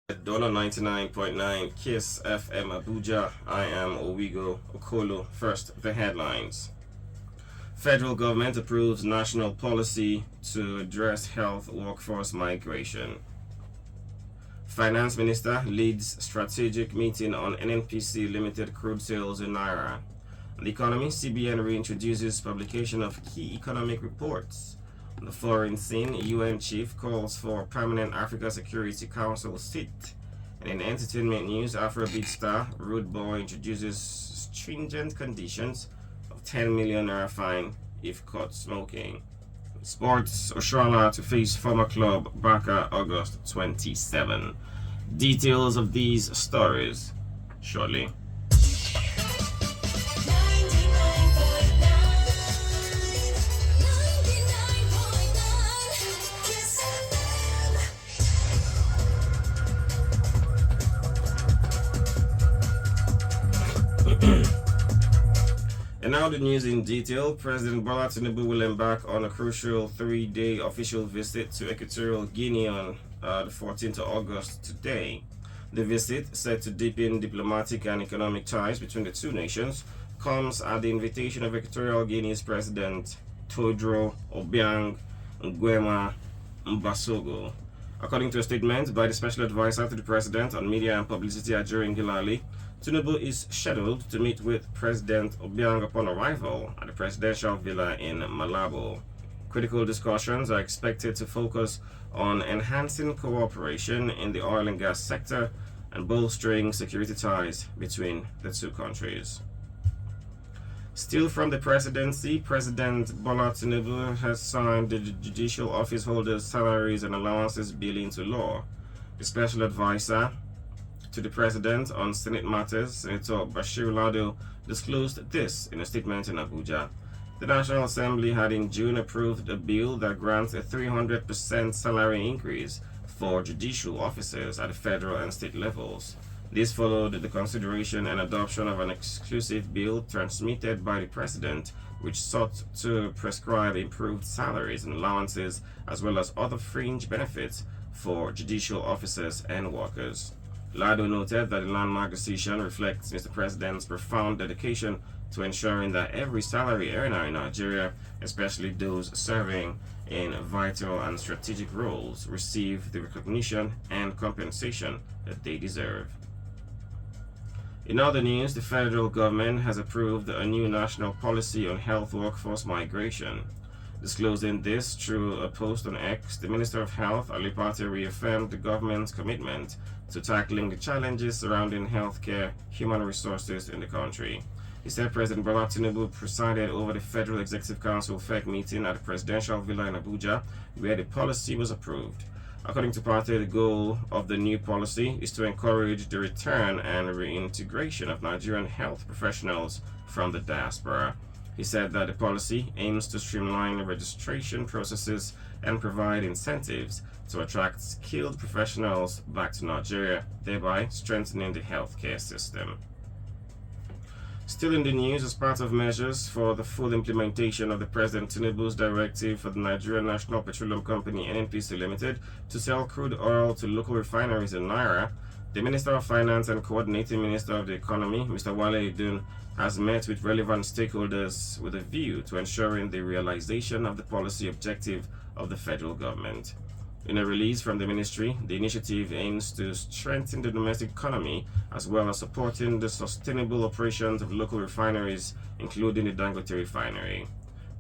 Dollar 99.9 Kiss FM Abuja. I am Owigo Okolo. First, the headlines. Federal government approves national policy to address health workforce migration. Finance Minister leads strategic meeting on NNPC limited crude sales in Naira. The economy, CBN reintroduces publication of key economic reports. On the foreign scene, UN chief calls for permanent Africa Security Council seat. And in entertainment news, Afrobeat star Rude Boy introduces stringent conditions of 10 million naira fine if caught smoking. Sports, Oshoala to face former club Barca August 27. Details of these stories shortly. And now the news in detail. President Bola Tinubu will embark on a crucial 3-day official visit to Equatorial Guinea on the 14th of August today. The visit, set to deepen diplomatic and economic ties between the two nations, comes at the invitation of Equatorial Guinea's President Todro Obiang Nguema Mbasogo. According to a statement by the Special Advisor to the President on Media and Publicity Ajurin Gilali, Tinubu is scheduled to meet with President Obiang upon arrival at the presidential villa in Malabo. Critical discussions are expected to focus on enhancing cooperation in the oil and gas sector and bolstering security ties between the two countries. Still from the presidency, President Bola Tinubu has signed the judicial office holders' salaries and allowances bill into law. The special advisor to the president on Senate matters, Senator Bashir Lado, disclosed this in a statement in Abuja. The National Assembly had in June approved a bill that grants a 300% salary increase for judicial officers at the federal and state levels. This followed the consideration and adoption of an exclusive bill transmitted by the president, which sought to prescribe improved salaries and allowances as well as other fringe benefits for judicial officers and workers. Lado noted that the landmark decision reflects Mr. President's profound dedication to ensuring that every salary earner in Nigeria, especially those serving in vital and strategic roles, receive the recognition and compensation that they deserve. In other news, the federal government has approved a new national policy on health workforce migration. Disclosing this through a post on X, the Minister of Health, Ali Pate, reaffirmed the government's commitment to tackling the challenges surrounding healthcare human resources in the country. He said President Bola Tinubu presided over the Federal Executive Council FEC meeting at the Presidential Villa in Abuja, where the policy was approved. According to Pate, the goal of the new policy is to encourage the return and reintegration of Nigerian health professionals from the diaspora. He said that the policy aims to streamline registration processes and provide incentives to attract skilled professionals back to Nigeria, thereby strengthening the healthcare system. Still in the news, as part of measures for the full implementation of the President Tinubu's directive for the Nigerian National Petroleum Company (NNPC) Limited to sell crude oil to local refineries in Naira, the Minister of Finance and Coordinating Minister of the Economy, Mr. Wale Edun, has met with relevant stakeholders with a view to ensuring the realization of the policy objective of the federal government. In a release from the ministry, the initiative aims to strengthen the domestic economy as well as supporting the sustainable operations of local refineries, including the Dangote refinery.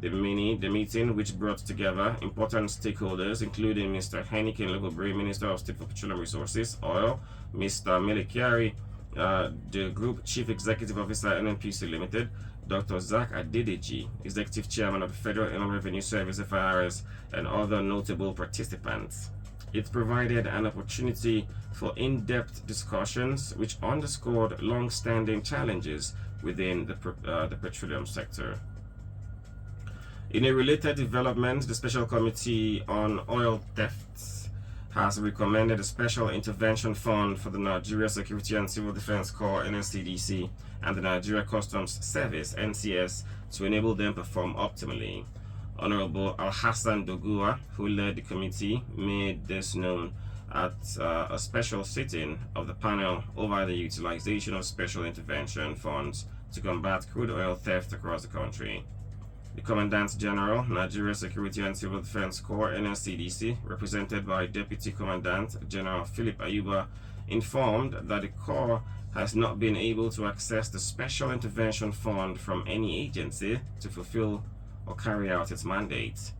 The meeting, which brought together important stakeholders, including Mr. Heineken Logobre, Minister of State for Petroleum Resources, Oil, Mr. Melekiari, the Group Chief Executive Officer NNPC Limited, Dr. Zach Adedeji, Executive Chairman of the Federal Inland Revenue Service FIRS, and other notable participants. It provided an opportunity for in-depth discussions which underscored long-standing challenges within the petroleum sector. In a related development, the Special Committee on Oil Thefts has recommended a special intervention fund for the Nigeria Security and Civil Defense Corps (NSCDC) and the Nigeria Customs Service (NCS) to enable them perform optimally. Honorable Al Hassan Dogua, who led the committee, made this known at a special sitting of the panel over the utilization of special intervention funds to combat crude oil theft across the country. The Commandant General, Nigeria Security and Civil Defense Corps (NSCDC), represented by Deputy Commandant General Philip Ayuba, informed that the Corps has not been able to access the Special Intervention Fund from any agency to fulfill or carry out its mandate.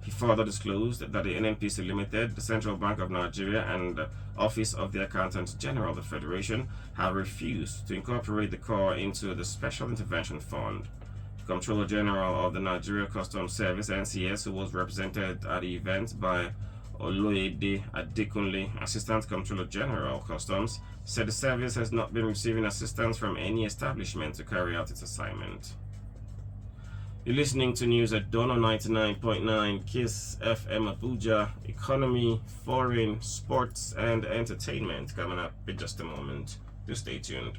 He further disclosed that the NNPC Limited, the Central Bank of Nigeria, and the Office of the Accountant General of the Federation have refused to incorporate the Corps into the Special Intervention Fund. The Comptroller General of the Nigeria Customs Service (NCS), who was represented at the event by Oloyede Adekunle, Assistant Comptroller General Customs, said the service has not been receiving assistance from any establishment to carry out its assignment. You're listening to news at Dono 99.9 Kiss FM Abuja. Economy, foreign, sports, and entertainment coming up in just a moment. Just stay tuned.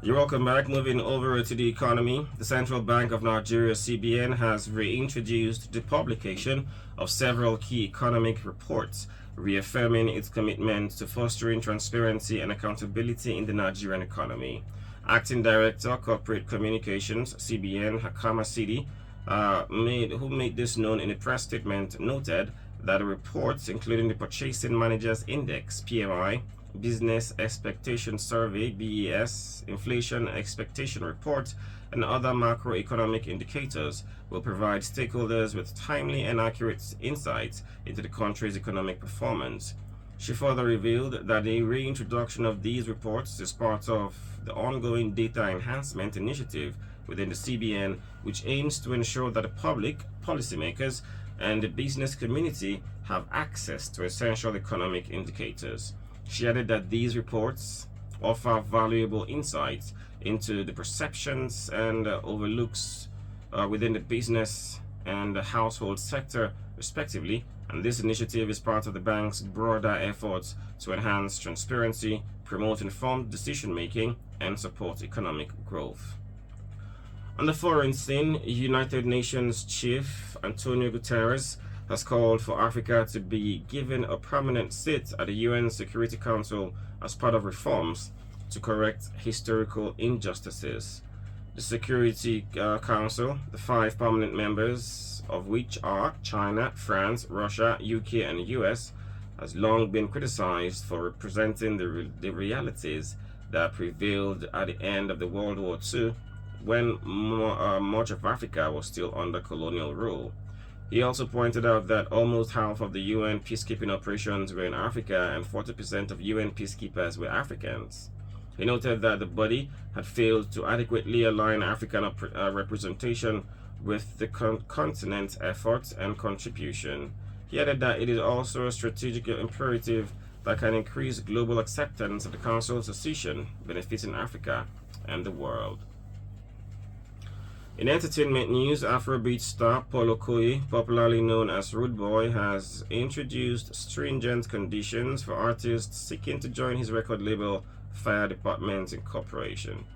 You're welcome back. Moving over to the economy, the Central Bank of Nigeria (CBN) has reintroduced the publication of several key economic reports, reaffirming its commitment to fostering transparency and accountability in the Nigerian economy. Acting Director, Corporate Communications (CBN), Hakama Sidi, who made this known in a press statement, noted that the reports, including the Purchasing Managers Index (PMI), Business Expectation Survey (BES), Inflation Expectation Report, and other macroeconomic indicators will provide stakeholders with timely and accurate insights into the country's economic performance. She further revealed that the reintroduction of these reports is part of the ongoing data enhancement initiative within the CBN, which aims to ensure that the public, policymakers, and the business community have access to essential economic indicators. She added that these reports offer valuable insights into the perceptions and overlooks within the business and the household sector, respectively, and this initiative is part of the bank's broader efforts to enhance transparency, promote informed decision-making, and support economic growth. On the foreign scene, United Nations Chief Antonio Guterres has called for Africa to be given a permanent seat at the UN Security Council as part of reforms to correct historical injustices. The Security Council, the 5 permanent members of which are China, France, Russia, UK, and US, has long been criticized for representing the realities that prevailed at the end of the World War II, when much of Africa was still under colonial rule. He also pointed out that almost half of the UN peacekeeping operations were in Africa and 40% of UN peacekeepers were Africans. He noted that the body had failed to adequately align African representation with the continent's efforts and contribution. He added that it is also a strategic imperative that can increase global acceptance of the Council's decision, benefiting Africa and the world. In entertainment news, Afrobeat star Paulo Okoye, popularly known as Rude Boy, has introduced stringent conditions for artists seeking to join his record label Fire Department Incorporation.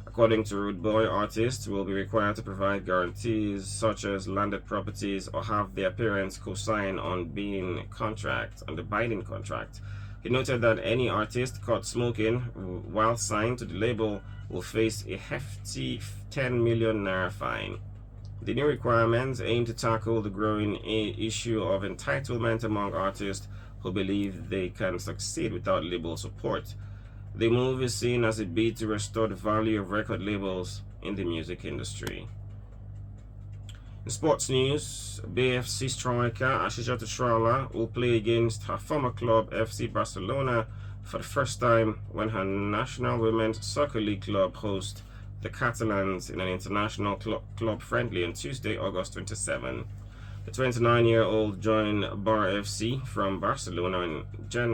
According to Rude Boy, artists will be required to provide guarantees such as landed properties or have their parents co-sign on the binding contract. He noted that any artist caught smoking while signed to the label will face a hefty 10 million naira fine. The new requirements aim to tackle the growing issue of entitlement among artists who believe they can succeed without label support. The move is seen as a bid to restore the value of record labels in the music industry. In sports news, BFC striker Asisha Tushrala will play against her former club FC Barcelona for the first time when her national women's soccer league club hosts the Catalans in an international club friendly on Tuesday, August 27. The 29-year-old joined Bar FC from Barcelona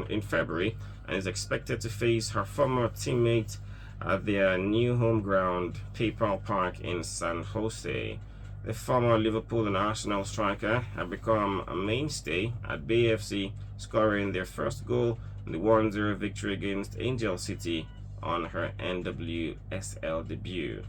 in February and is expected to face her former teammate at their new home ground, PayPal Park in San Jose. The former Liverpool and Arsenal striker had become a mainstay at Bay FC, scoring their first goal in the 1-0 victory against Angel City on her NWSL debut.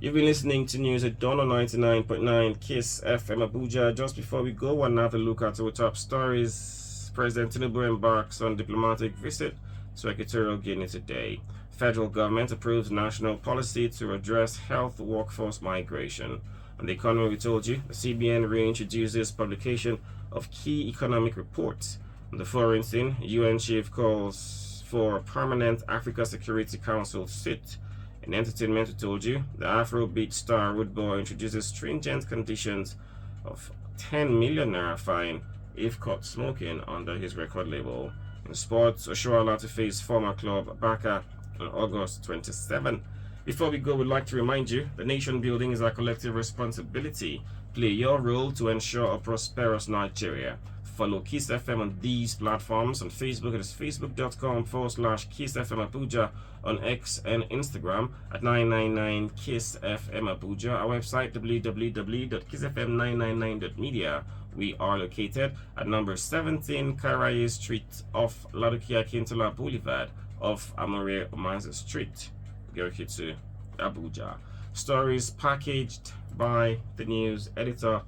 You've been listening to news at Donna 99.9 Kiss FM Abuja. Just before we go, we'll have a look at our top stories. President Tinubu embarks on diplomatic visit to Equatorial Guinea today. Federal government approves national policy to address health workforce migration. On the economy, we told you, the CBN reintroduces publication of key economic reports. On the foreign scene, UN chief calls for permanent Africa Security Council sit. In entertainment, we told you, the Afrobeat star Rude Boy introduces stringent conditions of 10 million naira fine if caught smoking under his record label. In sports, Oshoala to face former club Baka on August 27. Before we go, we'd like to remind you that nation building is our collective responsibility. Play your role to ensure a prosperous Nigeria. Follow Kiss FM on these platforms. On Facebook, it is facebook.com/Kiss FM Abuja. On X and Instagram at 999 Kiss FM Abuja. Our website www.kissfm999.media. We are located at number 17 Karaye Street off Ladukia Kintola Boulevard off Amore Omanza Street, Gerkitu, Abuja. Stories packaged by the news editor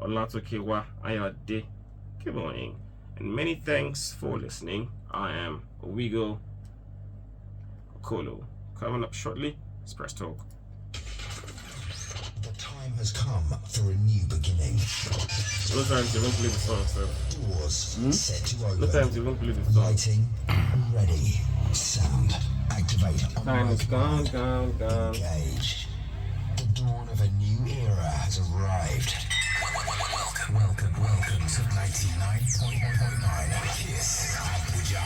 Olatokewa Ayade. Good morning, and many thanks for listening. I am Owigo Okolo. Coming up shortly, it's Press Talk. The time has come for a new beginning. No time to even play the song, sir. Doors set to open. No time to even play the song. Lighting ready. Sound activate. Time is gone. Engage. The dawn of a new era has arrived. Welcome to 99.9 Kiss Abuja.